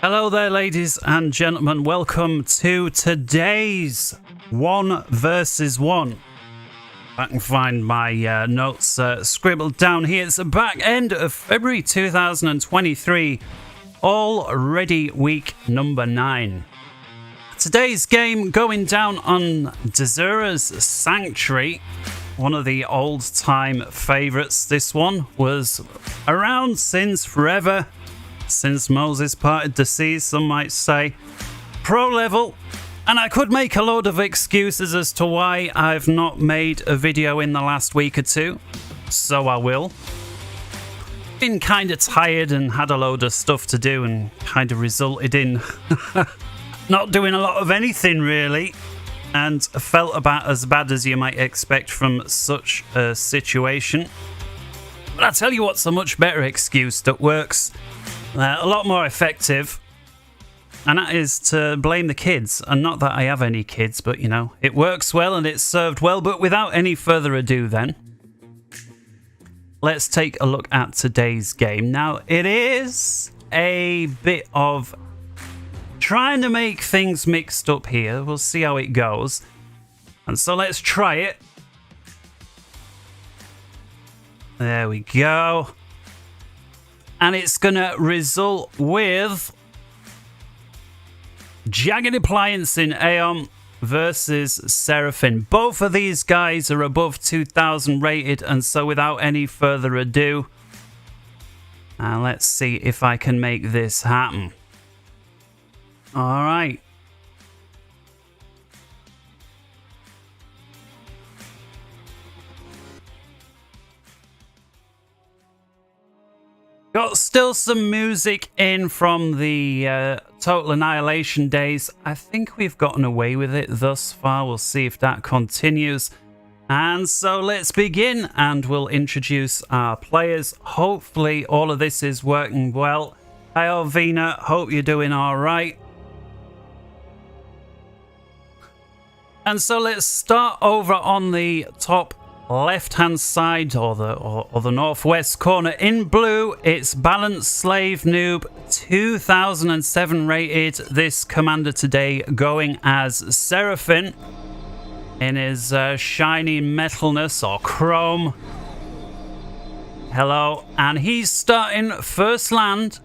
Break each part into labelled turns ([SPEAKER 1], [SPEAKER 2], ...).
[SPEAKER 1] Hello there, ladies and gentlemen. Welcome to today's 1 versus 1. I can find my notes scribbled down here. It's the back end of February 2023, already week number 9. Today's game going down on Desura's Sanctuary, one of the old-time favourites. This one was around since forever. Since Moses parted the seas, some might say. Pro level, and I could make a load of excuses as to why I've not made a video in the last week or two, so I will. Been kind of tired and had a load of stuff to do, and kind of resulted in not doing a lot of anything really, and felt about as bad as you might expect from such a situation. But I tell you what's a much better excuse that works a lot more effective, and that is to blame the kids. And not that I have any kids, but you know, it works well and it's served well. But without any further ado then, let's take a look at today's game. Now, it is a bit of trying to make things mixed up here. We'll see how it goes. And so let's try it. There we go. And it's going to result with JaggedAppliance in Aeon versus Seraphim. Both of these guys are above 2000 rated, and so without any further ado, let's see if I can make this happen. All right. Got still some music in from the Total Annihilation days. I think we've gotten away with it thus far. We'll see if that continues. And so let's begin, and we'll introduce our players. Hopefully all of this is working well. Hi Alvina, hope you're doing all right. And so let's start over on the top left-hand side, or the northwest corner. In blue, it's BalanceSlaveNoob 2007 rated. This commander today going as Seraphim in his shiny metalness or chrome. Hello, and he's starting first land,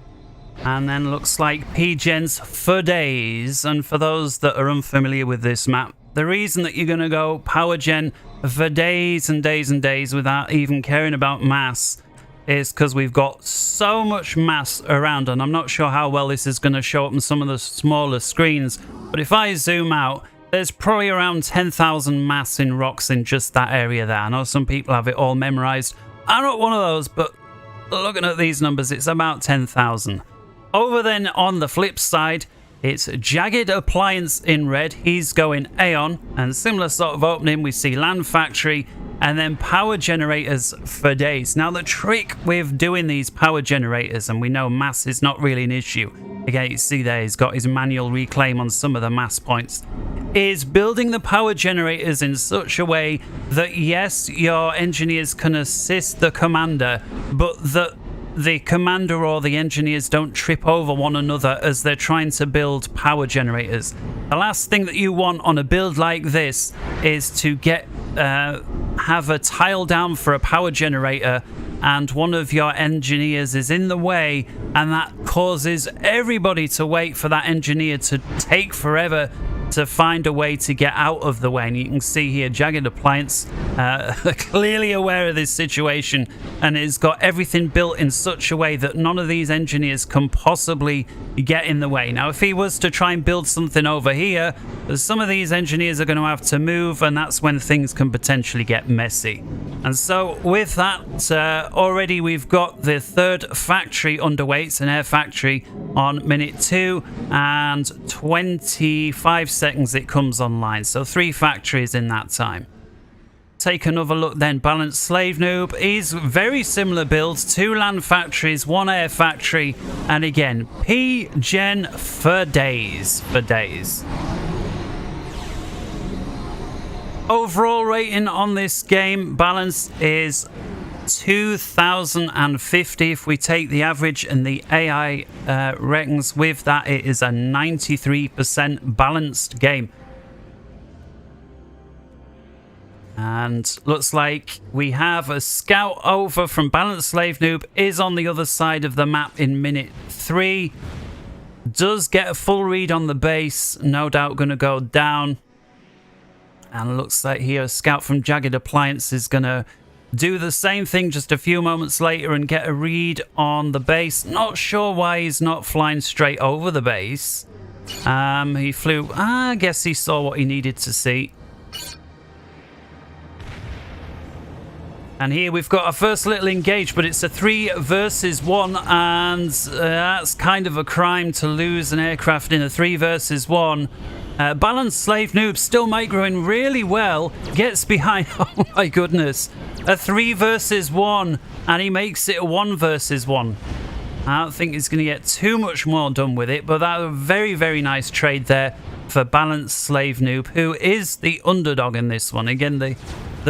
[SPEAKER 1] and then looks like PGens for days. And for those that are unfamiliar with this map, the reason that you're going to go power gen for days and days and days without even caring about mass is because we've got so much mass around, and I'm not sure how well this is going to show up on some of the smaller screens, but if I zoom out, there's probably around 10,000 mass in rocks in just that area there. I know some people have it all memorized. I'm not one of those, but looking at these numbers, it's about 10,000. Over then on the flip side, it's JaggedAppliance in red. He's going Aeon, and similar sort of opening. We see Land Factory and then power generators for days. Now the trick with doing these power generators, and we know mass is not really an issue. Again, you see there he's got his manual reclaim on some of the mass points. Is building the power generators in such a way that yes, your engineers can assist the commander, but that the commander or the engineers don't trip over one another as they're trying to build power generators. The last thing that you want on a build like this is to have a tile down for a power generator and one of your engineers is in the way, and that causes everybody to wait for that engineer to take forever to find a way to get out of the way. And you can see here JaggedAppliance clearly aware of this situation and has got everything built in such a way that none of these engineers can possibly get in the way. Now if he was to try and build something over here, some of these engineers are going to have to move, and that's when things can potentially get messy. And so with that, already we've got the third factory underway. It's an air factory on minute 2 and 25 seconds it comes online, so 3 factories in that time. Take another look then. BalanceSlaveNoob, he's very similar builds, 2 land factories, 1 air factory, and again P-Gen for days. Overall rating on this game, Balance is 2,050. If we take the average and the AI reckons with that, it is a 93% balanced game. And looks like we have a scout over from BalanceSlaveNoob, is on the other side of the map in minute 3. Does get a full read on the base, no doubt going to go down. And looks like here a scout from JaggedAppliance is going to do the same thing just a few moments later and get a read on the base. Not sure why he's not flying straight over the base. He flew, I guess he saw what he needed to see. And here we've got our first little engage, but it's a 3 versus 1, and that's kind of a crime to lose an aircraft in a 3 versus 1. BalanceSlaveNoob still microing really well, gets behind, oh my goodness, a 3 versus 1, and he makes it a 1 versus 1. I don't think he's going to get too much more done with it, but that's a very, very nice trade there for BalanceSlaveNoob, who is the underdog in this one. Again, the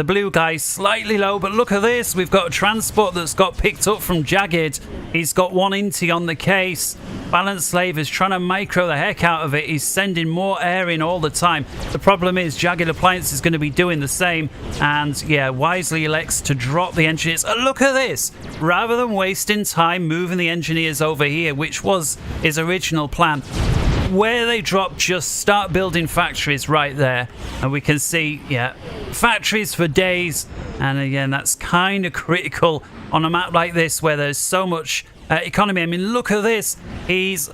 [SPEAKER 1] blue guy's slightly low, but look at this. We've got a transport that's got picked up from Jagged. He's got 1 inty on the case. BalanceSlave is trying to micro the heck out of it. He's sending more air in all the time. The problem is JaggedAppliance is going to be doing the same. And yeah, wisely elects to drop the engineers. Oh, look at this. Rather than wasting time moving the engineers over here, which was his original plan, where they drop, just start building factories right there. And we can see, yeah, factories for days. And again, that's kind of critical on a map like this where there's so much economy. I mean, look at this. He's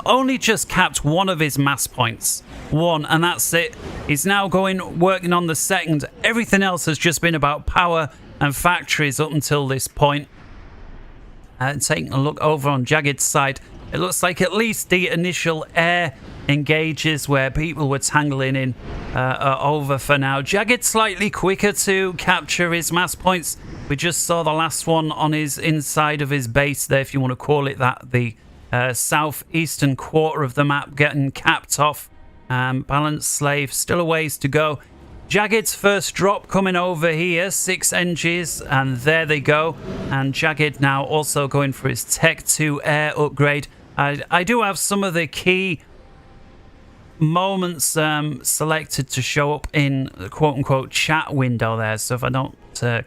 [SPEAKER 1] only just capped 1 of his mass points. 1, and that's it. He's now working on the second. Everything else has just been about power and factories up until this point. Taking a look over on Jagged's side, it looks like at least the initial air engages where people were tangling in are over for now. Jagged slightly quicker to capture his mass points. We just saw the last one on his inside of his base there, if you want to call it that. The southeastern quarter of the map getting capped off. BalanceSlave still a ways to go. Jagged's first drop coming over here, 6 NGs, and there they go. And Jagged now also going for his Tech 2 air upgrade. I do have some of the key moments selected to show up in the quote-unquote chat window there. So if I don't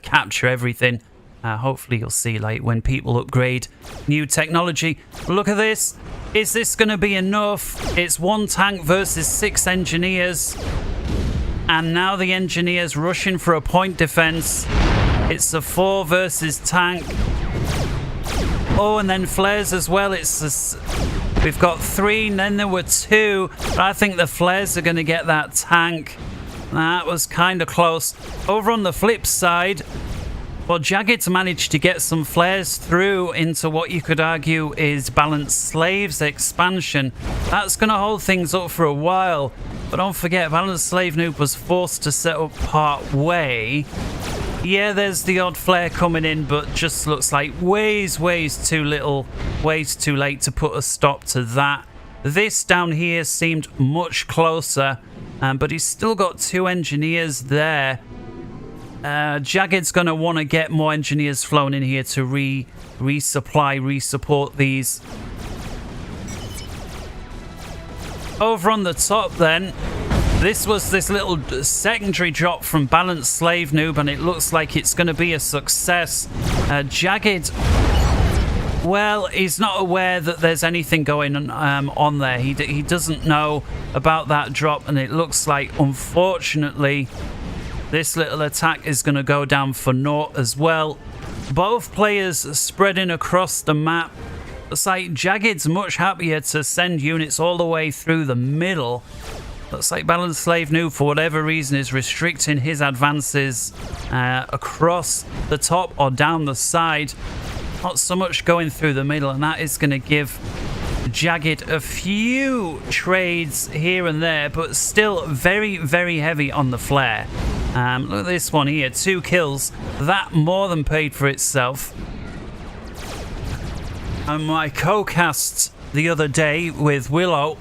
[SPEAKER 1] capture everything, hopefully you'll see like when people upgrade new technology. Look at this. Is this going to be enough? It's 1 tank versus 6 engineers. And now the engineers rushing for a point defense. It's a 4 versus tank. Oh, and then flares as well. We've got 3, and then there were 2. But I think the flares are going to get that tank. That was kind of close. Over on the flip side, well, Jagged's managed to get some flares through into what you could argue is BalanceSlave's expansion. That's going to hold things up for a while. But don't forget, BalanceSlaveNoob was forced to set up part way. Yeah, there's the odd flare coming in, but just looks like ways too little, ways too late to put a stop to that. This down here seemed much closer, but he's still got 2 engineers there. Jagged's going to want to get more engineers flown in here to resupport these. Over on the top then, this was this little secondary drop from BalanceSlaveNoob, and it looks like it's going to be a success. Jagged, well, he's not aware that there's anything going on there. He doesn't know about that drop, and it looks like, unfortunately, this little attack is going to go down for naught as well. Both players spreading across the map. Looks like Jagged's much happier to send units all the way through the middle. Looks like BalanceSlaveNoob, for whatever reason, is restricting his advances across the top or down the side. Not so much going through the middle, and that is going to give Jagged a few trades here and there, but still very, very heavy on the flare. Look at this one here, 2 kills. That more than paid for itself. And my co-cast the other day with Willow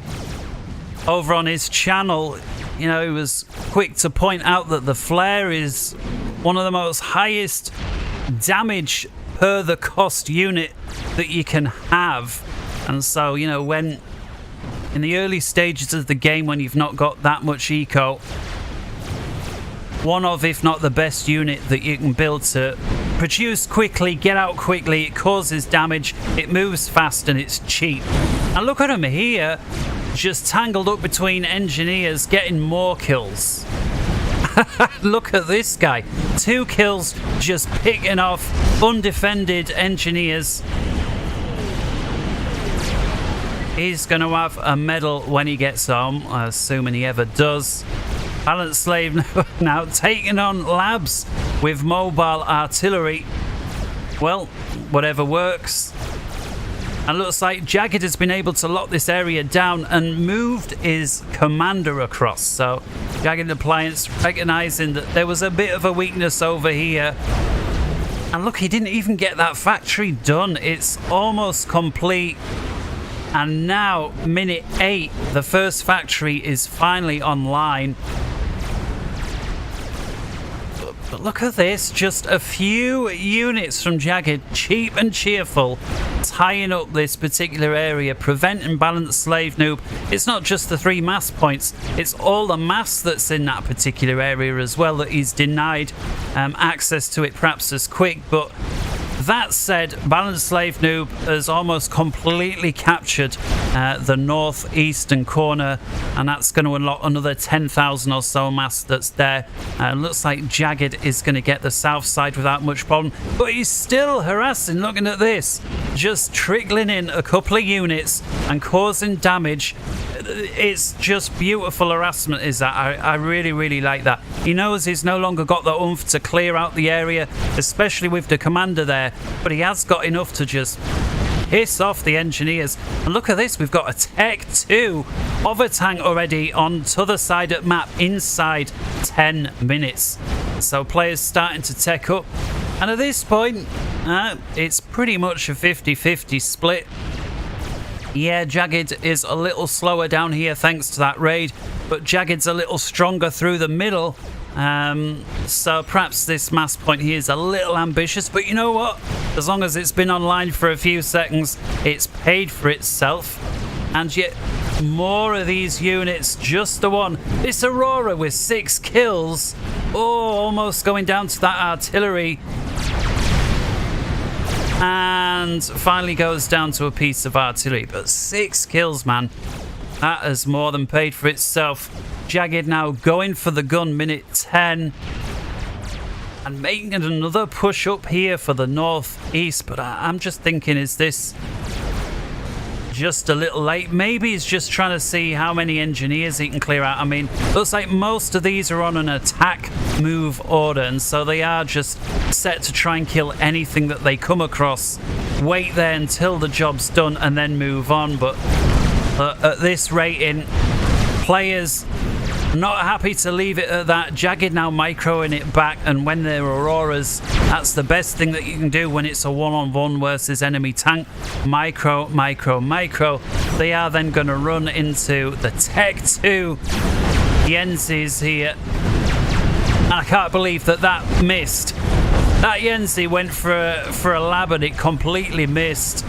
[SPEAKER 1] over on his channel, you know, he was quick to point out that the flare is one of the most highest damage per the cost unit that you can have. And so, you know, when in the early stages of the game, when you've not got that much eco, one of, if not the best unit that you can build to produce quickly, get out quickly, it causes damage, it moves fast, and it's cheap. And look at him here, just tangled up between engineers, getting more kills. Look at this guy. 2 kills just picking off undefended engineers. He's going to have a medal when he gets home, assuming he ever does. Balance Slave now taking on labs with mobile artillery. Well, whatever works. And looks like Jagged has been able to lock this area down and moved his commander across. So JaggedAppliance recognizing that there was a bit of a weakness over here. And look, he didn't even get that factory done. It's almost complete. And now, minute 8, the first factory is finally online. But look at this, just a few units from Jagged, cheap and cheerful, tying up this particular area, preventing BalanceSlaveNoob. It's not just the 3 mass points, it's all the mass that's in that particular area as well that he's denied access to it perhaps as quick. But that said, BalanceSlaveNoob has almost completely captured the northeastern corner, and that's going to unlock another 10,000 or so mass that's there. Looks like Jagged is going to get the south side without much problem, but he's still harassing. Looking at this, just trickling in a couple of units and causing damage. It's just beautiful harassment, is that. I really, really like that. He knows he's no longer got the oomph to clear out the area, especially with the commander there, but he has got enough to just piss off the engineers. And look at this, we've got a Tech 2 hover tank already on the other side of the map inside 10 minutes. So players starting to tech up. And at this point, it's pretty much a 50-50 split. Yeah, Jagged is a little slower down here thanks to that raid, but Jagged's a little stronger through the middle. So perhaps this mass point here is a little ambitious, but you know what? As long as it's been online for a few seconds, it's paid for itself. And yet more of these units, just the one. This Aurora with 6 kills. Oh, almost going down to that artillery. And finally goes down to a piece of artillery. But 6 kills, man. That has more than paid for itself. Jagged now going for the gun, minute 10. And making another push up here for the northeast. But I'm just thinking, is this just a little late? Maybe he's just trying to see how many engineers he can clear out. I mean, looks like most of these are on an attack move order, and so they are just set to try and kill anything that they come across. Wait there until the job's done and then move on. But at this rating, players not happy to leave it at that. Jagged now microing it back, and when there are Auroras, that's the best thing that you can do when it's a one-on-one versus enemy tank. Micro, micro, micro. They are then going to run into the Tech 2 Yenzis here. And I can't believe that missed. That Yenzi went for a lab and it completely missed.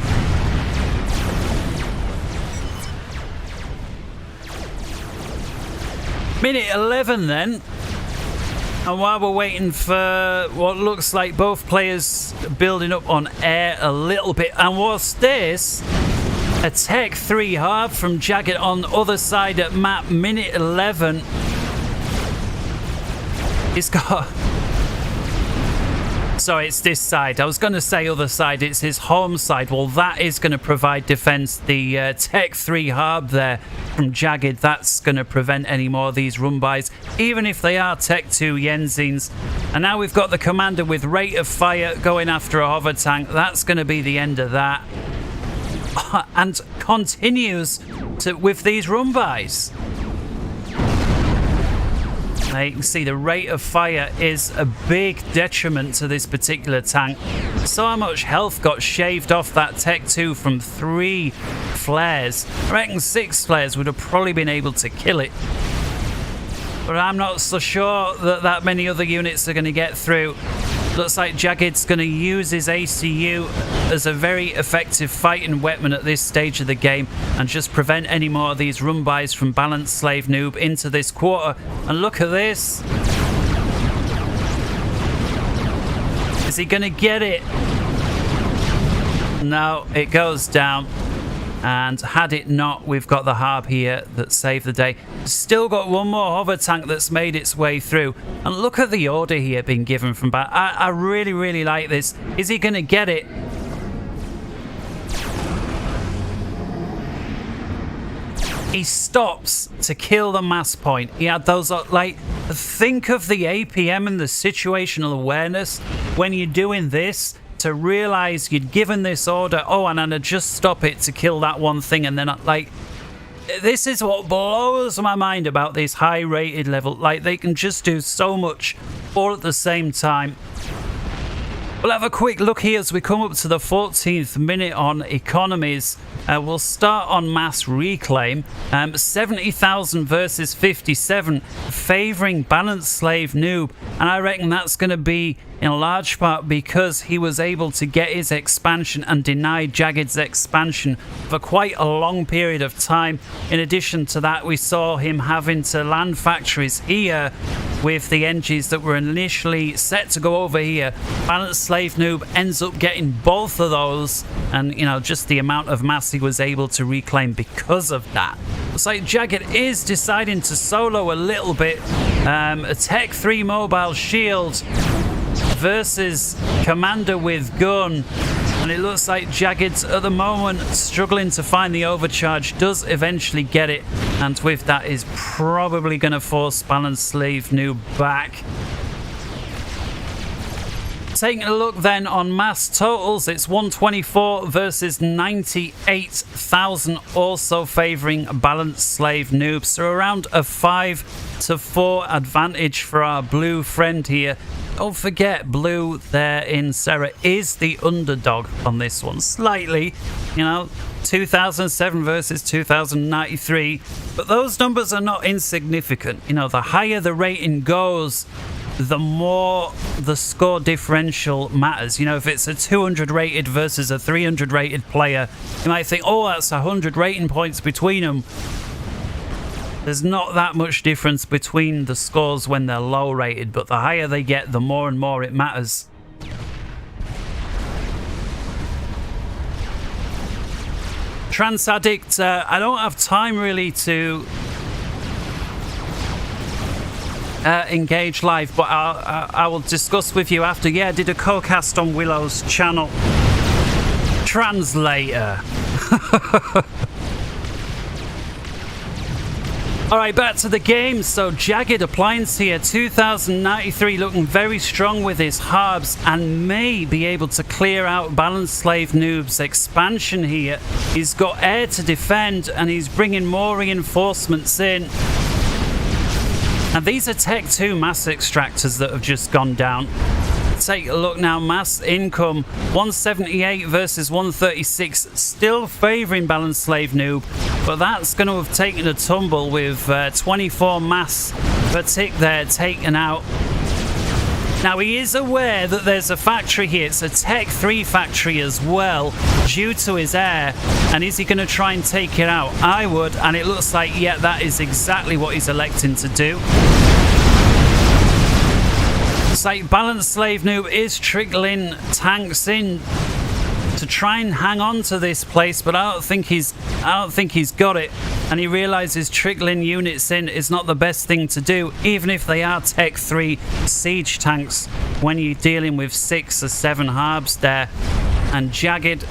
[SPEAKER 1] Minute 11 then, and while we're waiting for what looks like both players building up on air a little bit, and what's this? A Tech 3 hard from Jagged on the other side of map, minute 11. He's got... Sorry, it's this side. I was going to say other side. It's his home side. Well, that is going to provide defense. The Tech 3 harb there from Jagged, that's going to prevent any more of these run-bys, even if they are Tech 2 Yenzins. And now we've got the commander with rate of fire going after a hover tank. That's going to be the end of that. And continues with these run-bys. Now you can see the rate of fire is a big detriment to this particular tank. So much health got shaved off that Tech 2 from 3 flares. I reckon 6 flares would have probably been able to kill it. But I'm not so sure that many other units are going to get through. Looks like Jagged's going to use his ACU as a very effective fighting weapon at this stage of the game and just prevent any more of these run-bys from BalanceSlaveNoob into this quarter. And look at this. Is he going to get it? No, it goes down. And had it not, we've got the Harb here that saved the day. Still got one more hover tank that's made its way through. And look at the order here being given from back. I really, really like this. Is he going to get it? He stops to kill the mass point. He had those, like, think of the APM and the situational awareness when you're doing this, to realize you'd given this order, oh, and I'd just stop it to kill that one thing, and then, like, this is what blows my mind about this high rated level. Like, they can just do so much all at the same time. We'll have a quick look here as we come up to the 14th minute on economies. We'll start on mass reclaim. 70,000 versus 57, favoring BalanceSlaveNoob, and I reckon that's going to be in large part because he was able to get his expansion and deny Jagged's expansion for quite a long period of time. In addition to that, we saw him having to land factories here with the Engies that were initially set to go over here. BalanceSlaveNoob ends up getting both of those, and, you know, just the amount of mass he was able to reclaim because of that. Looks like Jagged is deciding to solo a little bit. A Tech 3 mobile shield versus Commander with gun, and it looks like Jagged's at the moment struggling to find the overcharge, does eventually get it, and with that is probably going to force BalanceSlaveNoob back. Taking a look then on mass totals, it's 124 versus 98,000, also favouring BalanceSlaveNoob. So around a 5-4 advantage for our blue friend here. Don't forget, blue there in Sarah is the underdog on this one. Slightly, you know, 2007 versus 2093. But those numbers are not insignificant. You know, the higher the rating goes, the more the score differential matters. You know, if it's a 200 rated versus a 300 rated player, you might think, oh, that's 100 rating points between them. There's not that much difference between the scores when they're low rated, but the higher they get, the more and more it matters. Trans Addict, I don't have time really to engage live, but I will discuss with you after. Yeah, I did a co-cast on Willow's channel. Translator. Alright, back to the game. So JaggedAppliance here, 2093, looking very strong with his harbs and may be able to clear out BalanceSlaveNoob's expansion here. He's got air to defend and he's bringing more reinforcements in. And these are Tech 2 mass extractors that have just gone down. Take a look now, mass income 178 versus 136, still favouring BalanceSlaveNoob, but that's going to have taken a tumble with 24 mass per tick there taken out. Now he is aware that there's a factory here, it's a Tech 3 factory as well, due to his air, and is he going to try and take it out? I would, and it looks like, yeah, that is exactly what he's electing to do. It's like BalanceSlaveNoob is trickling tanks in to try and hang on to this place, but I don't think he's got it, and he realizes trickling units in is not the best thing to do, even if they are Tech 3 siege tanks, when you're dealing with 6 or 7 harbs there. And Jagged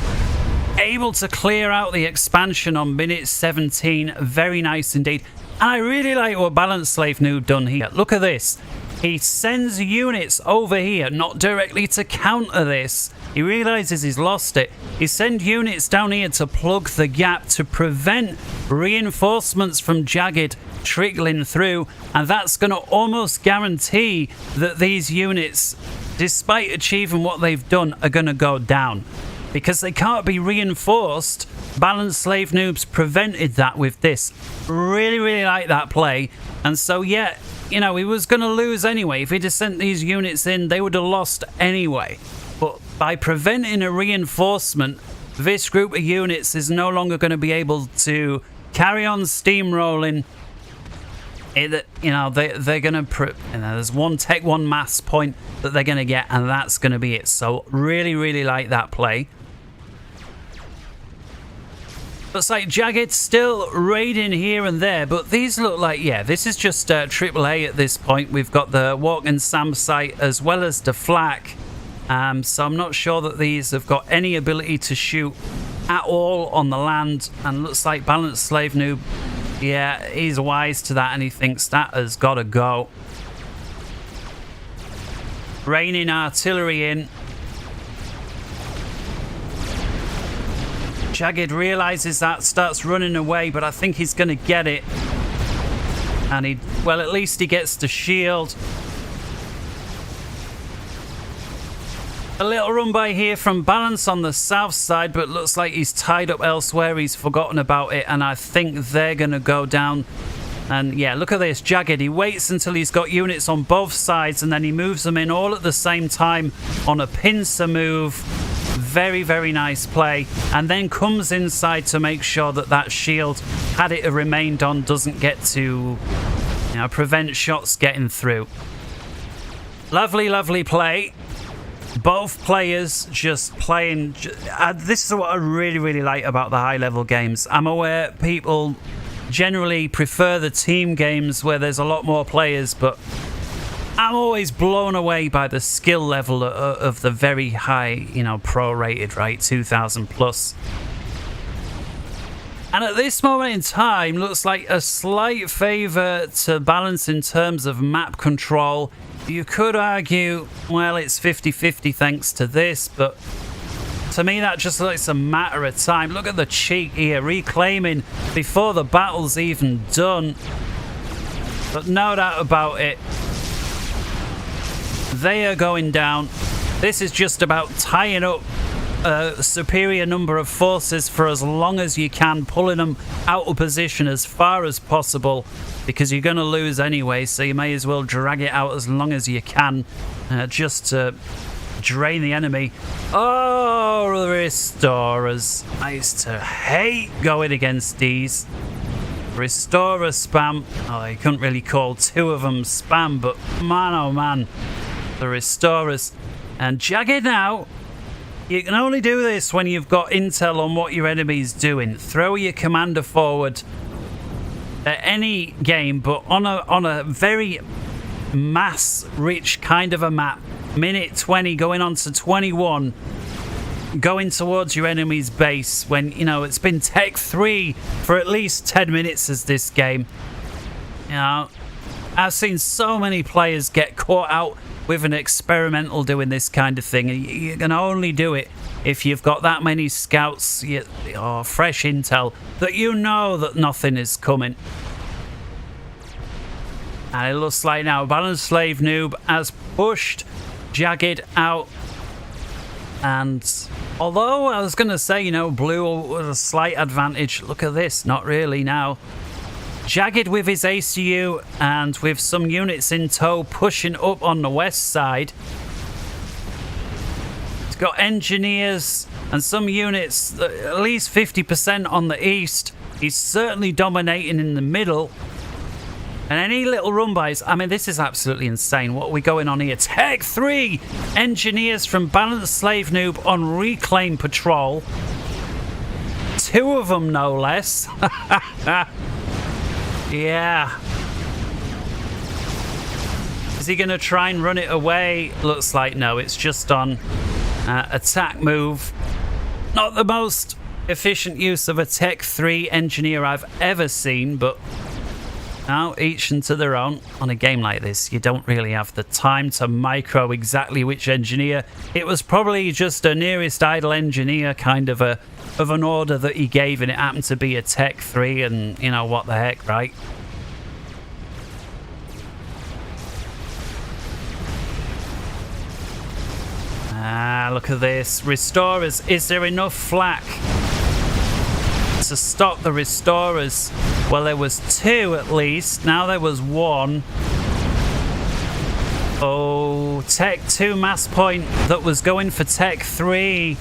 [SPEAKER 1] able to clear out the expansion on minute 17. Very nice indeed. And I really like what BalanceSlaveNoob done here. Look at this. He sends units over here, not directly to counter this. He realizes he's lost it. He sends units down here to plug the gap to prevent reinforcements from Jagged trickling through. And that's going to almost guarantee that these units, despite achieving what they've done, are going to go down. Because they can't be reinforced. BalanceSlaveNoob's prevented that with this. Really, really like that play. And so, yeah, you know, he was going to lose anyway. If he'd have sent these units in, they would have lost anyway. But by preventing a reinforcement, this group of units is no longer going to be able to carry on steamrolling. You know, they're going to... You know, there's one Tech 1 mass point that they're going to get, and that's going to be it. So really, really like that play. Looks like Jagged still raiding here and there, but these look like, yeah, this is just AAA at this point. We've got the Walk and Sam site as well as the flak. So I'm not sure that these have got any ability to shoot at all on the land. And looks like BalanceSlaveNoob, yeah, he's wise to that and he thinks that has got to go. Raining artillery in. Jagged realizes that, starts running away, but I think he's going to get it. And well, at least he gets the shield. A little run by here from Balance on the south side, but looks like he's tied up elsewhere. He's forgotten about it, and I think they're going to go down. And yeah, look at this, Jagged. He waits until he's got units on both sides, and then he moves them in all at the same time on a pincer move. Very, very nice play. And then comes inside to make sure that that shield, had it remained on, doesn't get to, you know, prevent shots getting through. Lovely, lovely play. Both players just playing. This is what I really, really like about the high-level games. I'm aware people generally prefer the team games where there's a lot more players, but I'm always blown away by the skill level of the very high, you know, pro-rated, right? 2,000 plus. And at this moment in time, looks like a slight favour to Balance in terms of map control. You could argue, well, it's 50-50 thanks to this, but to me that just looks a matter of time. Look at the cheek here, reclaiming before the battle's even done. But no doubt about it, they are going down. This is just about tying up a superior number of forces for as long as you can, pulling them out of position as far as possible, because you're going to lose anyway, so you may as well drag it out as long as you can, just to drain the enemy. Oh, the Restorers. I used to hate going against these. Restorer spam. Oh, you couldn't really call two of them spam, but man, oh man. The Restorers. And Jagged now. You can only do this when you've got intel on what your enemy's doing. Throw your commander forward at any game, but on a very mass-rich kind of a map. Minute 20 going on to 21. Going towards your enemy's base when, you know, it's been Tech 3 for at least 10 minutes as this game. You know, I've seen so many players get caught out with an experimental doing this kind of thing. You can only do it if you've got that many scouts or fresh intel that you know that nothing is coming. And it looks like now BalanceSlaveNoob has pushed Jagged out. And although I was going to say, you know, blue was a slight advantage, look at this, not really now. Jagged with his ACU and with some units in tow pushing up on the west side. He's got engineers and some units, at least 50% on the east. He's certainly dominating in the middle. And any little run-bys, I mean, this is absolutely insane. What are we going on here? Tech 3 engineers from BalanceSlaveNoob on reclaim patrol. 2 of them, no less. Yeah. Is he going to try and run it away? Looks like no. It's just on attack move. Not the most efficient use of a Tech 3 engineer I've ever seen, but now each into their own. On a game like this, you don't really have the time to micro exactly which engineer. It was probably just a nearest idle engineer kind of an order that he gave, and it happened to be a Tech 3, and you know what the heck, right? Ah, look at this. Restorers. Is there enough flak to stop the Restorers? Well, there was 2 at least. Now there was 1. Oh, Tech 2 mass point that was going for Tech 3.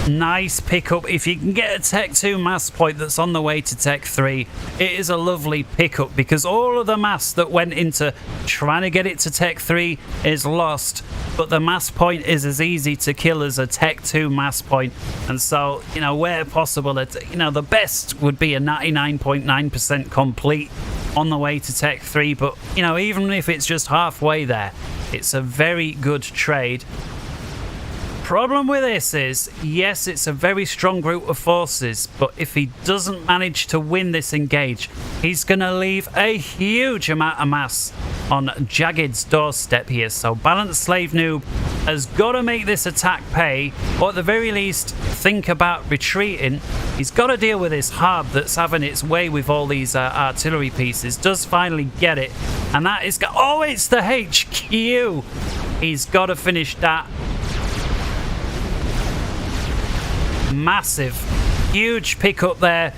[SPEAKER 1] Nice pickup. If you can get a Tech 2 mass point that's on the way to Tech 3, it is a lovely pickup because all of the mass that went into trying to get it to Tech 3 is lost, but the mass point is as easy to kill as a Tech 2 mass point. And so, you know, where possible, the best would be a 99.9% complete on the way to Tech 3, but, you know, even if it's just halfway there, it's a very good trade. Problem with this is, yes, it's a very strong group of forces, but if he doesn't manage to win this engage, he's going to leave a huge amount of mass on Jagged's doorstep here. So BalanceSlaveNoob has got to make this attack pay, or at the very least think about retreating. He's got to deal with this hub that's having its way with all these artillery pieces. Does finally get it, and that is oh, it's the HQ. He's got to finish that. Massive, huge pickup there.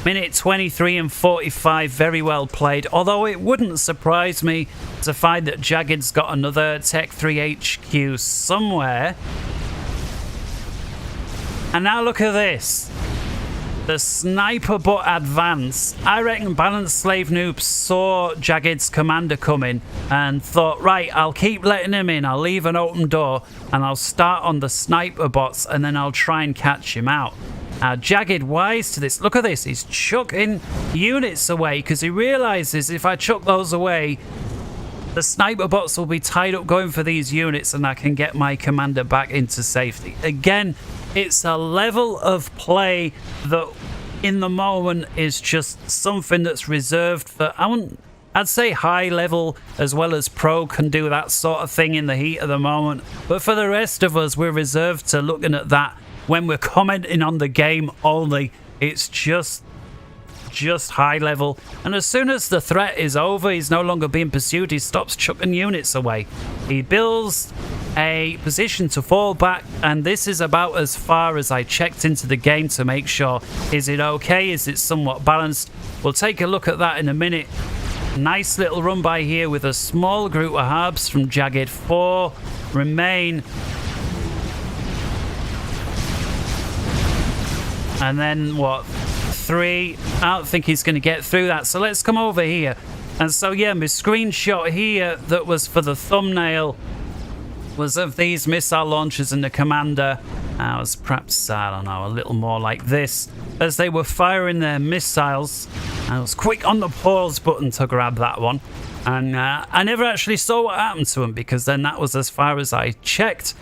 [SPEAKER 1] Minute 23 and 45, very well played. Although it wouldn't surprise me to find that Jagged's got another Tech 3 HQ somewhere. And now look at this. The sniper bot advance. I reckon BalanceSlaveNoob saw Jagged's commander coming and thought, right, I'll keep letting him in. I'll leave an open door and I'll start on the sniper bots and then I'll try and catch him out. Jagged wise to this. Look at this. He's chucking units away because he realizes if I chuck those away, the sniper bots will be tied up going for these units and I can get my commander back into safety. Again, it's a level of play that in the moment is just something that's reserved for, I'd say high level as well as pro can do that sort of thing in the heat of the moment. But for the rest of us, we're reserved to looking at that when we're commenting on the game only. It's just high level, and as soon as the threat is over, he's no longer being pursued, he stops chucking units away. He builds a position to fall back, and this is about as far as I checked into the game to make sure, is it okay, is it somewhat balanced? We'll take a look at that in a minute. Nice little run by here with a small group of harbs from Jagged. 4 remain. And then what? 3. I don't think he's going to get through that. So let's come over here. And so yeah, my screenshot here that was for the thumbnail was of these missile launchers and the commander. I was perhaps, I don't know, a little more like this as they were firing their missiles. I was quick on the pause button to grab that one. And I never actually saw what happened to him because then that was as far as I checked.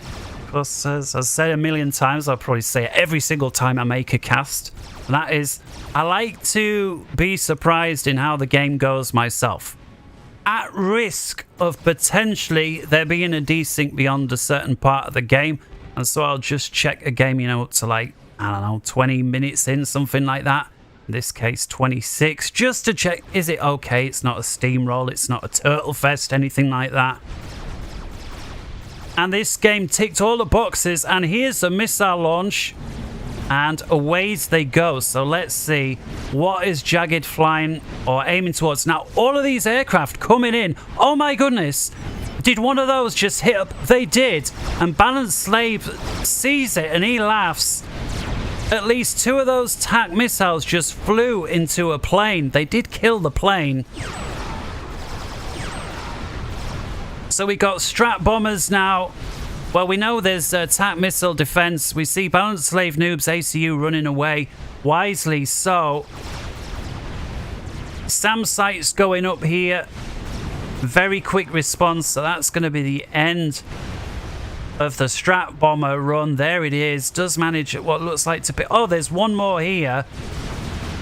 [SPEAKER 1] Plus, as I said a million times, I'll probably say it every single time I make a cast. And that is, I like to be surprised in how the game goes myself. At risk of potentially there being a desync beyond a certain part of the game. And so I'll just check a game, up to like, I don't know, 20 minutes in, something like that. In this case, 26, just to check, is it okay? It's not a steamroll, it's not a turtle fest, anything like that. And this game ticked all the boxes, and here's a missile launch. And away they go. So let's see, what is Jagged flying or aiming towards? Now, all of these aircraft coming in. Oh my goodness. Did one of those just hit up? They did. And BalanceSlave sees it and he laughs. At least 2 of those TAC missiles just flew into a plane. They did kill the plane. So we got strat bombers now. Well, we know there's attack missile defense. We see BalanceSlaveNoob's ACU running away. Wisely so. SAM sights going up here. Very quick response. So that's going to be the end of the strat bomber run. There it is. Does manage what looks like to be... Oh, there's one more here.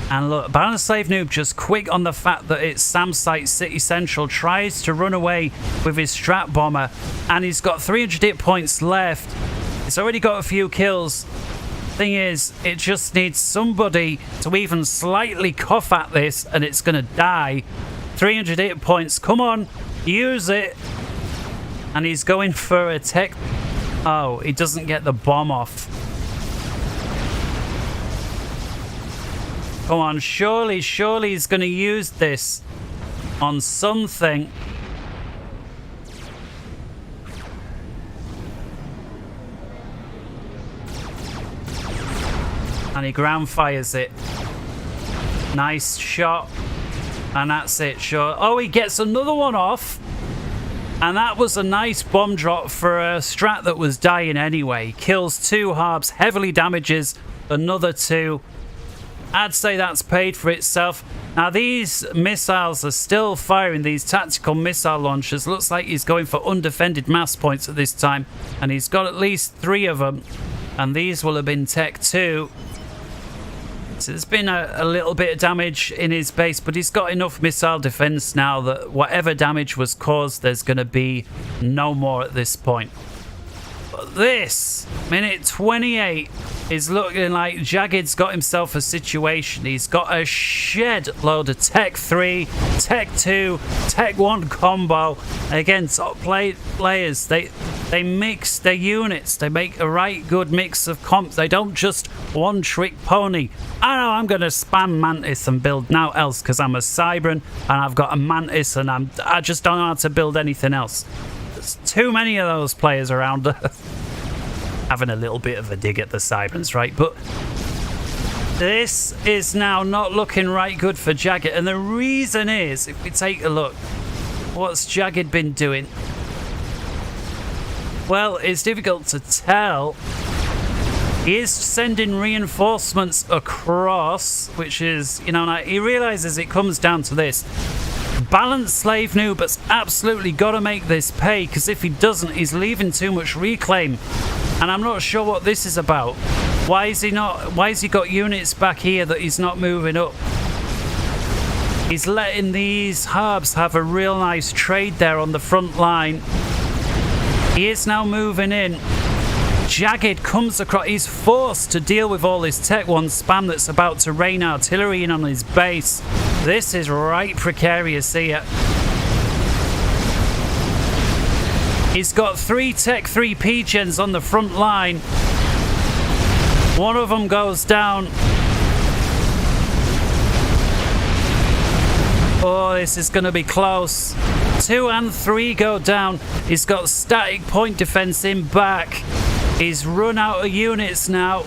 [SPEAKER 1] And look, BalanceSlaveNoob just quick on the fact that it's SAM site City Central, tries to run away with his strat bomber, and he's got 300 hit points left. He's already got a few kills. Thing is, it just needs somebody to even slightly cough at this, and it's going to die. 300 hit points, come on, use it. And he's going for a tech. Oh, he doesn't get the bomb off. Come on, surely he's going to use this on something. And he ground fires it. Nice shot. And that's it, sure. Oh, he gets another one off. And that was a nice bomb drop for a strat that was dying anyway. Kills 2 harbs, heavily damages another 2. I'd say that's paid for itself. Now these missiles are still firing, these tactical missile launchers. Looks like he's going for undefended mass points at this time. And he's got at least 3 of them. And these will have been Tech 2. So there's been a little bit of damage in his base, but he's got enough missile defense now that whatever damage was caused, there's going to be no more at this point. But this, minute 28, is looking like Jagged's got himself a situation. He's got a shed load of Tech 3, Tech 2, Tech 1 combo against top players. They mix their units. They make a right good mix of comps. They don't just one-trick pony. I know I'm going to spam Mantis and build now else because I'm a Cybran and I've got a Mantis and I just don't know how to build anything else. There's too many of those players around. Having a little bit of a dig at the Cybrans, right? But this is now not looking right good for Jagged. And the reason is, if we take a look, what's Jagged been doing? Well, it's difficult to tell. He is sending reinforcements across, which is, you know, like, he realizes it comes down to this. BalanceSlaveNoob has absolutely got to make this pay, because if he doesn't, he's leaving too much reclaim. And I'm not sure what this is about. Why has he got units back here that he's not moving up? He's letting these harbs have a real nice trade there on the front line. He is now moving in. Jagged comes across. He's forced to deal with all this Tech 1 spam that's about to rain artillery in on his base. This is right precarious here. He's got 3 Tech 3 P-Gens on the front line. One of them goes down. Oh, this is going to be close. 2 and 3 go down. He's got static point defense in back. He's run out of units now.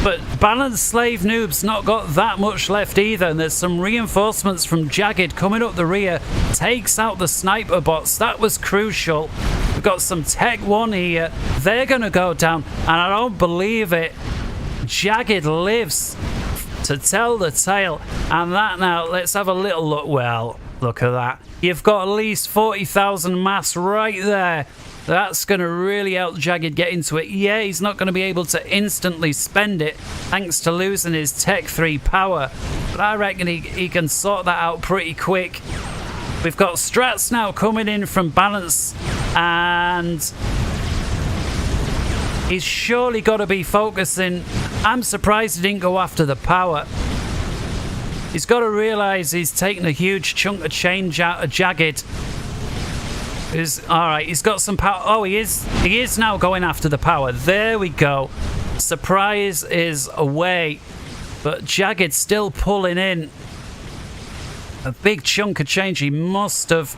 [SPEAKER 1] But BalanceSlaveNoob's not got that much left either. And there's some reinforcements from Jagged coming up the rear. Takes out the sniper bots. That was crucial. We've got some Tech 1 here. They're going to go down. And I don't believe it. Jagged lives to tell the tale. And that now, let's have a little look. Well, look at that. You've got at least 40,000 mass right there. That's going to really help Jagged get into it. Yeah, he's not going to be able to instantly spend it thanks to losing his Tech 3 power. But I reckon he can sort that out pretty quick. We've got strats now coming in from Balance. And he's surely got to be focusing. I'm surprised he didn't go after the power. He's got to realise he's taken a huge chunk of change out of Jagged. Alright, he's got some power. Oh, he is now going after the power. There we go. Surprise is away. But Jagged still pulling in a big chunk of change. He must have.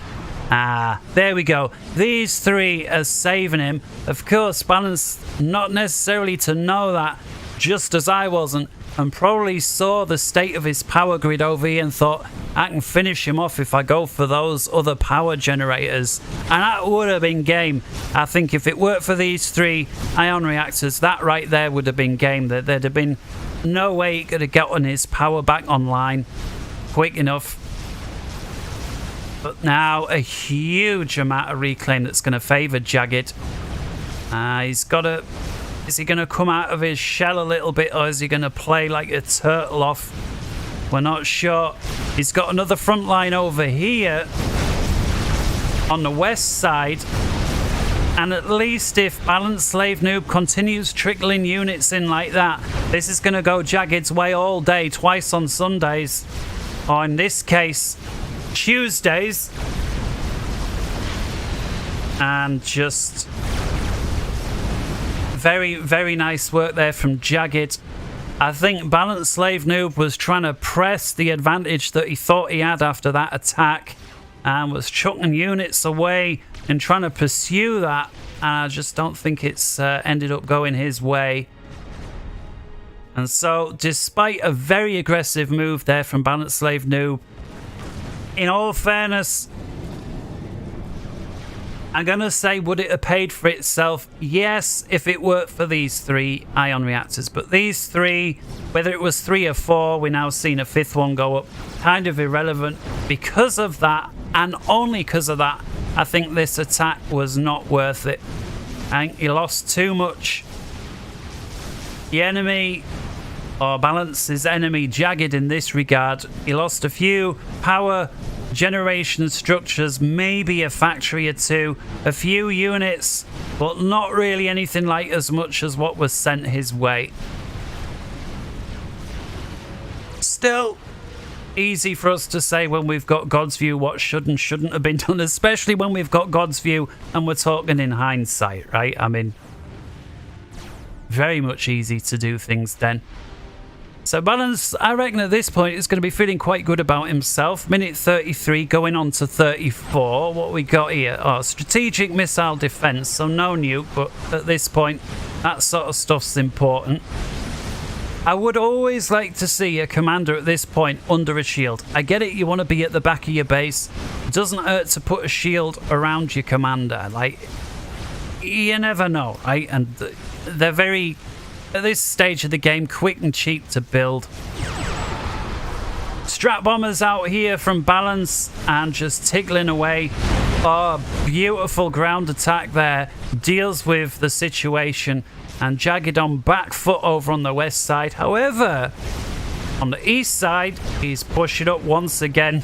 [SPEAKER 1] There we go. These 3 are saving him. Of course, Balance not necessarily to know that, just as I wasn't, and probably saw the state of his power grid over here and thought, I can finish him off if I go for those other power generators. And that would have been game. I think if it worked for these 3 ion reactors, that right there would have been game. There'd have been no way he could have gotten his power back online quick enough. But now a huge amount of reclaim that's going to favour Jagged. He's got to... Is he going to come out of his shell a little bit, or is he going to play like a turtle off? We're not sure. He's got another front line over here on the west side. And at least if BalanceSlaveNoob continues trickling units in like that, this is going to go Jagged's way all day, twice on Sundays. Or in this case, Tuesdays. And just... Very, very nice work there from Jagged. I think BalanceSlaveNoob was trying to press the advantage that he thought he had after that attack and was chucking units away and trying to pursue that. And I just don't think it's ended up going his way. And so, despite a very aggressive move there from BalanceSlaveNoob, in all fairness, I'm going to say, would it have paid for itself? Yes, if it worked for these 3 ion reactors. But these 3, whether it was 3 or 4, we're now seeing a 5th one go up, kind of irrelevant. Because of that, and only because of that, I think this attack was not worth it. I think he lost too much. The enemy, or Balance's enemy, Jagged in this regard, he lost a few power generation structures, maybe a factory or 2, a few units, but not really anything like as much as what was sent his way. Still, easy for us to say when we've got God's view what should and shouldn't have been done, especially when we've got God's view and we're talking in hindsight, right? I mean, very much easy to do things then. So Balance, I reckon at this point, is going to be feeling quite good about himself. Minute 33 going on to 34. What we got here? Oh, strategic missile defense. So no nuke, but at this point, that sort of stuff's important. I would always like to see a commander at this point under a shield. I get it, you want to be at the back of your base. It doesn't hurt to put a shield around your commander. Like, you never know, right? And they're very, at this stage of the game, quick and cheap to build. Strat bombers out here from Balance and just tickling away. Oh, beautiful ground attack there. Deals with the situation. And Jagged on back foot over on the west side. However, on the east side, he's pushing up once again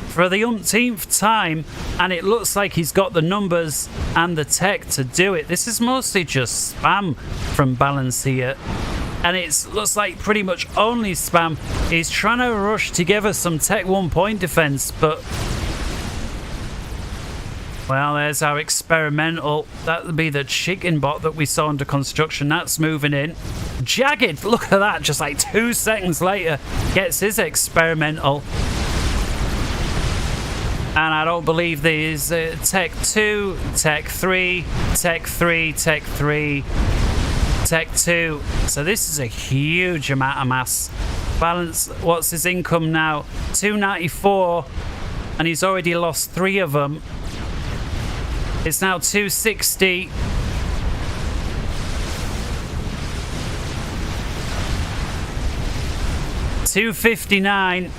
[SPEAKER 1] for the umpteenth time, and it looks like he's got the numbers and the tech to do it. This is mostly just spam from Balance here, and it looks like pretty much only spam. He's trying to rush together some tech 1 point defense, but well, there's our experimental. That would be the chicken bot that we saw under construction. That's moving in. Jagged, look at that, just like 2 seconds later, gets his experimental. And I don't believe there's Tech 2, Tech 3, Tech 3, Tech 3, Tech 2. So this is a huge amount of mass. Balance, what's his income now? 294, and he's already lost 3 of them. It's now 260. $259.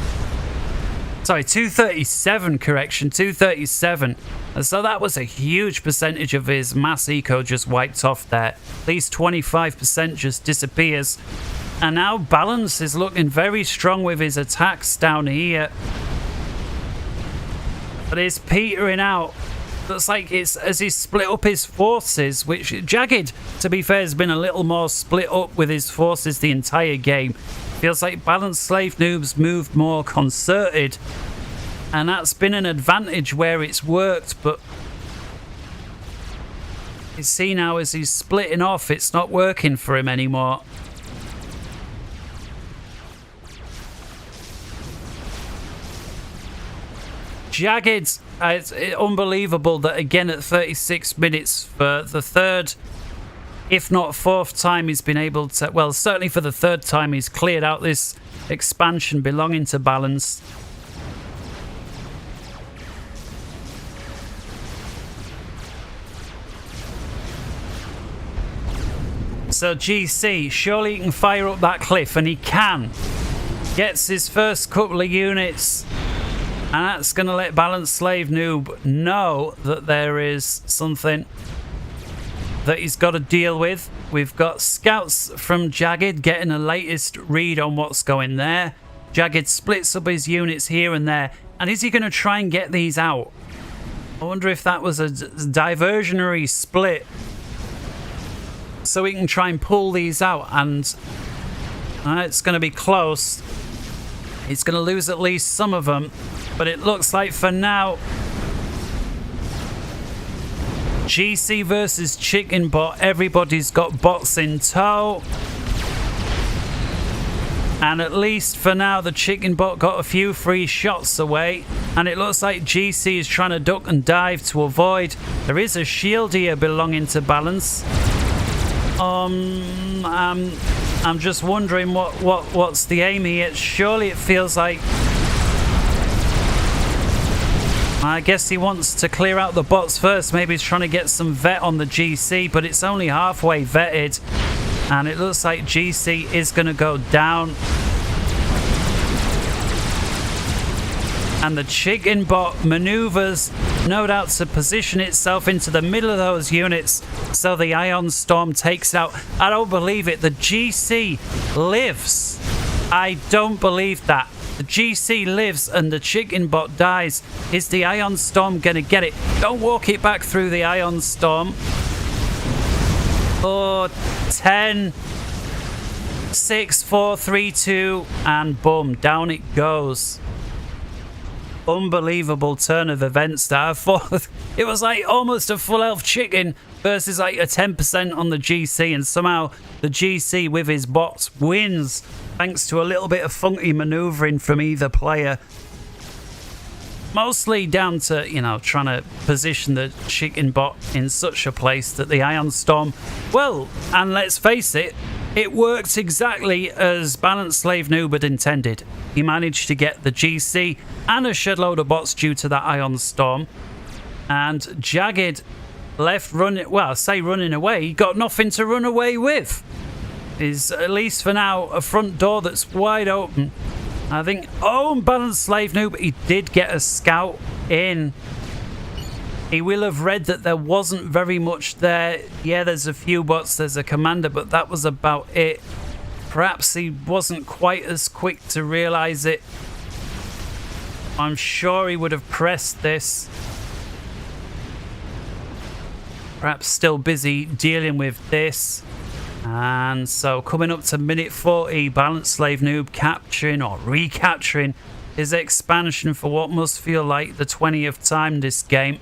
[SPEAKER 1] Sorry, 237, correction, 237. And so that was a huge percentage of his mass eco just wiped off there. At least 25% just disappears. And now Balance is looking very strong with his attacks down here. But it's petering out. Looks like it's as he split up his forces, which Jagged, to be fair, has been a little more split up with his forces the entire game. Feels like BalanceSlaveNoob's moved more concerted, and that's been an advantage where it's worked, but you see now as he's splitting off, it's not working for him anymore. Jagged, it's unbelievable that again at 36 minutes for the 3rd, if not 4th time he's been able to, well, certainly for the 3rd time he's cleared out this expansion belonging to Balance. So GC, surely he can fire up that cliff, and he can. Gets his first couple of units. And that's going to let BalanceSlaveNoob know that there is something that he's got to deal with. We've got scouts from Jagged getting the latest read on what's going there. Jagged splits up his units here and there. And is he going to try and get these out? I wonder if that was a diversionary split, so we can try and pull these out. And it's going to be close. He's going to lose at least some of them. But it looks like for now, GC versus Chicken Bot, everybody's got bots in tow. And at least for now, the Chicken Bot got a few free shots away. And it looks like GC is trying to duck and dive to avoid. There is a shield here belonging to Balance. I'm just wondering what's the aim here. Surely it feels like... I guess he wants to clear out the bots first. Maybe he's trying to get some vet on the GC, but it's only halfway vetted. And it looks like GC is going to go down. And the chicken bot maneuvers, no doubt, to position itself into the middle of those units so the Ion Storm takes out. I don't believe it. The GC lives. I don't believe that. The GC lives and the chicken bot dies. Is the Ion Storm going to get it? Don't walk it back through the Ion Storm. Oh, 10, 6, 4, 3, 2, and boom, down it goes. Unbelievable turn of events there. I thought it was like almost a full health chicken versus like a 10% on the GC, and somehow the GC with his bots wins thanks to a little bit of funky maneuvering from either player. Mostly down to, you know, trying to position the chicken bot in such a place that the Ion Storm, well, and let's face it, it worked exactly as BalanceSlaveNoob had intended. He managed to get the GC and a shed load of bots due to that Ion Storm. And Jagged left running, well, I say running away, he got nothing to run away with. Is, at least for now, a front door that's wide open. I think, oh, and BalanceSlaveNoob, he did get a scout in. He will have read that there wasn't very much there. Yeah, there's a few bots, there's a commander, but that was about it. Perhaps he wasn't quite as quick to realize it. I'm sure he would have pressed this. Perhaps still busy dealing with this. And so coming up to minute 40, BalanceSlaveNoob capturing or recapturing his expansion for what must feel like the 20th time this game.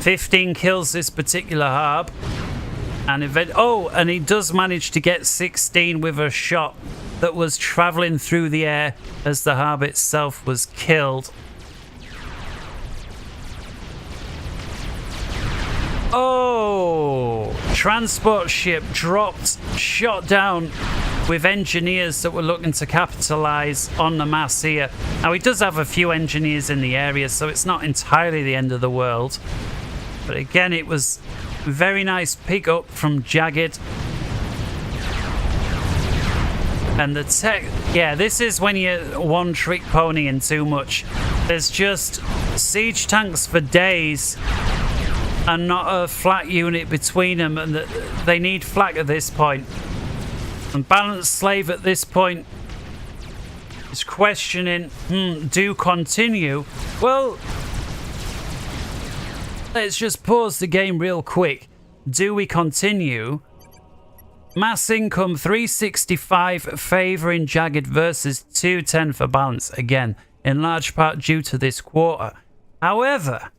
[SPEAKER 1] 15 kills this particular harb. And and he does manage to get 16 with a shot that was traveling through the air as the harb itself was killed. Oh, transport ship dropped, shot down with engineers that were looking to capitalize on the mass here. Now, he does have a few engineers in the area, so it's not entirely the end of the world. But again, it was very nice pick up from Jagged. And the tech, yeah, this is when you're one trick ponying too much. There's just siege tanks for days and not a flak unit between them, and they need flak at this point. And BalanceSlave at this point is questioning, do continue? Well, let's just pause the game real quick. Do we continue? Mass income 365 favouring Jagged versus 210 for Balance. Again, in large part due to this quarter. However,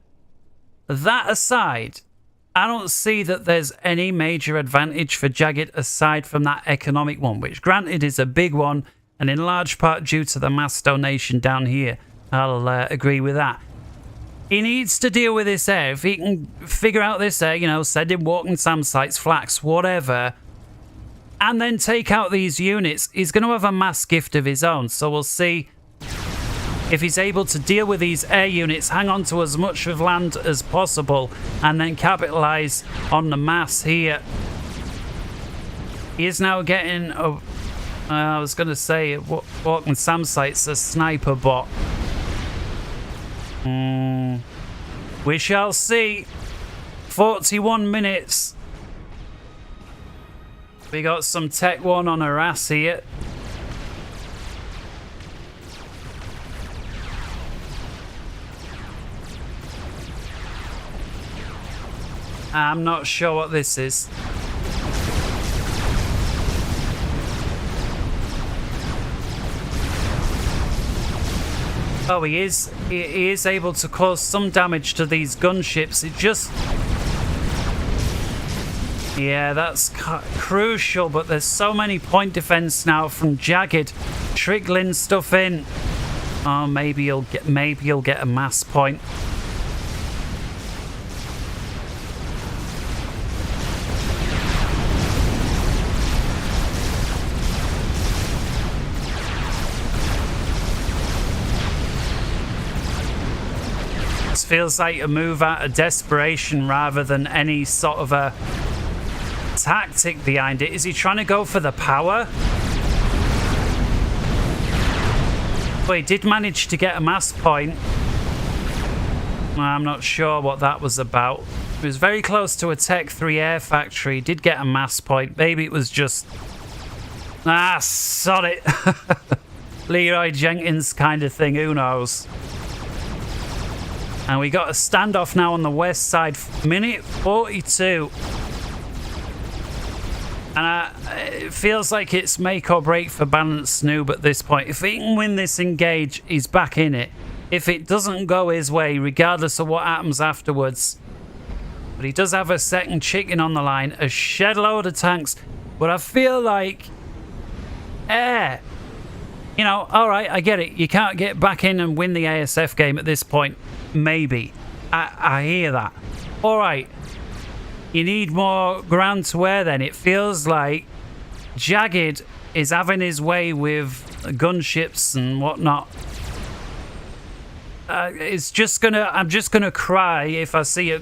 [SPEAKER 1] that aside, I don't see that there's any major advantage for Jagged aside from that economic one, which granted is a big one, and in large part due to the mass donation down here. I'll agree with that. He needs to deal with this air. If he can figure out this air, you know, send him walking SAM sites, flax, whatever, and then take out these units, he's going to have a mass gift of his own. So we'll see if he's able to deal with these air units, hang on to as much of land as possible, and then capitalize on the mass here. He is now getting I was going to say, walking SAM sites, a sniper bot. We shall see. 41 minutes. We got some Tech 1 on her ass here. I'm not sure what this is. Oh, he is able to cause some damage to these gunships. It just... yeah, that's crucial, but there's so many point defense now from Jagged trickling stuff in. Oh, maybe he'll get a mass point. feels like a move out of desperation rather than any sort of a tactic behind it. Is he trying to go for the power? Well, he did manage to get a mass point. I'm not sure what that was about. It was very close to a Tech 3 air factory. He did get a mass point. Maybe it was just... sod it. Leroy Jenkins kind of thing. Who knows? And we got a standoff now on the west side. Minute 42. And it feels like it's make or break for BalanceSlaveNoob at this point. If he can win this engage, he's back in it. If it doesn't go his way, regardless of what happens afterwards. But he does have a second chicken on the line, a shed load of tanks. But I feel like, you know, alright, I get it. You can't get back in and win the ASF game at this point. Maybe. I hear that. Alright. You need more ground to wear then. It feels like Jagged is having his way with gunships and whatnot. It's just gonna... I'm just gonna cry if I see a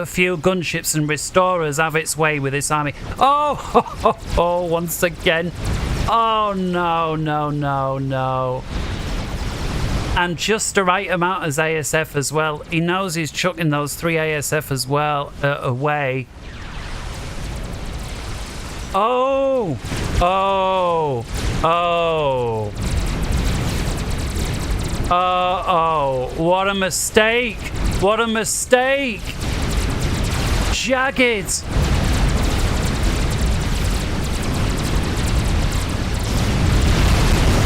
[SPEAKER 1] few gunships and restorers have its way with this army. Oh, once again. Oh, no, no, no, no. And just the right amount as ASF as well. He knows he's chucking those 3 ASF as well away. Oh! Oh! Oh! Oh! What a mistake! What a mistake! Jagged!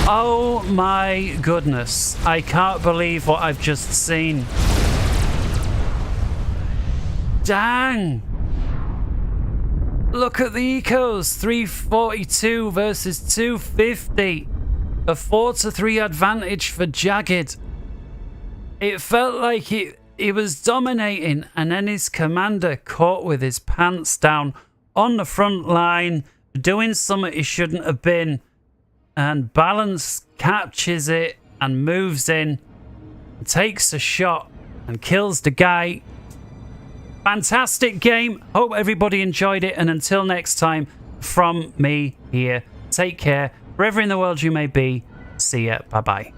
[SPEAKER 1] Oh my goodness. I can't believe what I've just seen. Dang! Look at the ecos. 342 versus 250. A 4-3 advantage for Jagged. It felt like he was dominating, and then his commander caught with his pants down on the front line, doing something he shouldn't have been. And Balance captures it and moves in, takes a shot and kills the guy. Fantastic game. Hope everybody enjoyed it. And until next time, from me here, take care. Wherever in the world you may be, see ya. Bye-bye.